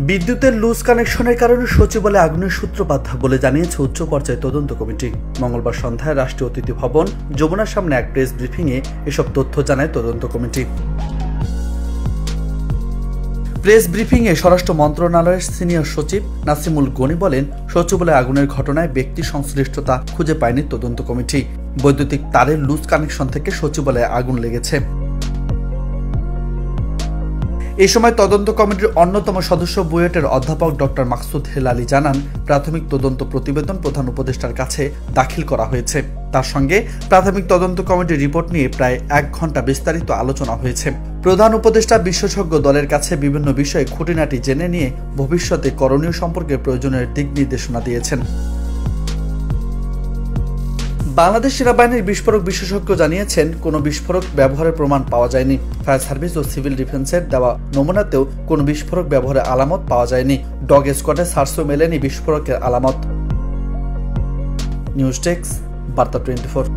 বিদ্যুতের লুজ কানেকশনের কারণে সচিবালয়ে আগুনের সূত্রপাত বলে জানিয়েছে উচ্চ পর্যায়ে তদন্ত কমিটি। মঙ্গলবার সন্ধ্যায় রাষ্ট্রীয় অতিথি ভবন যমুনার সামনে এক প্রেস ব্রিফিংয়ে এসব তথ্য জানায় তদন্ত কমিটি। প্রেস ব্রিফিংয়ে স্বরাষ্ট্র মন্ত্রণালয়ের সিনিয়র সচিব নাসিমুল গনি বলেন, সচিবালয়ে আগুনের ঘটনায় ব্যক্তি সংশ্লিষ্টতা খুঁজে পায়নি তদন্ত কমিটি। বৈদ্যুতিক তারের লুজ কানেকশন থেকে সচিবালয়ে আগুন লেগেছে। এই সময় তদন্ত কমিটির অন্যতম সদস্য বুয়েটের অধ্যাপক ডক্টর মাকসুদ হেলালি জানান, প্রাথমিক তদন্ত প্রতিবেদন প্রধান উপদেষ্টার কাছে দাখিল করা হয়েছে। তার সঙ্গে প্রাথমিক তদন্ত কমিটির রিপোর্ট নিয়ে প্রায় 1 ঘন্টা বিস্তারিত আলোচনা হয়েছে। প্রধান উপদেষ্টা বিশেষজ্ঞ দলের কাছে বিভিন্ন বিষয়ে খুঁটিনাটি জেনে নিয়ে ভবিষ্যতে করণীয় সম্পর্কে প্রয়োজনীয় দিক নির্দেশনা দিয়েছেন। বাংলাদেশ সেনাবাহিনীর বিস্ফোরক বিশেষজ্ঞ জানিয়েছেন, কোনো বিস্ফোরক ব্যবহারের প্রমাণ পাওয়া যায়নি। ফায়ার সার্ভিস ও সিভিল ডিফেন্সের দেওয়া নমুনাতেও কোনো বিস্ফোরক ব্যবহারের আলামত পাওয়া যায়নি। ডগ স্কোয়াডে সার্চও মেলেনি বিস্ফোরকের আলামত। নিউজ ডেস্ক, বার্তা 24।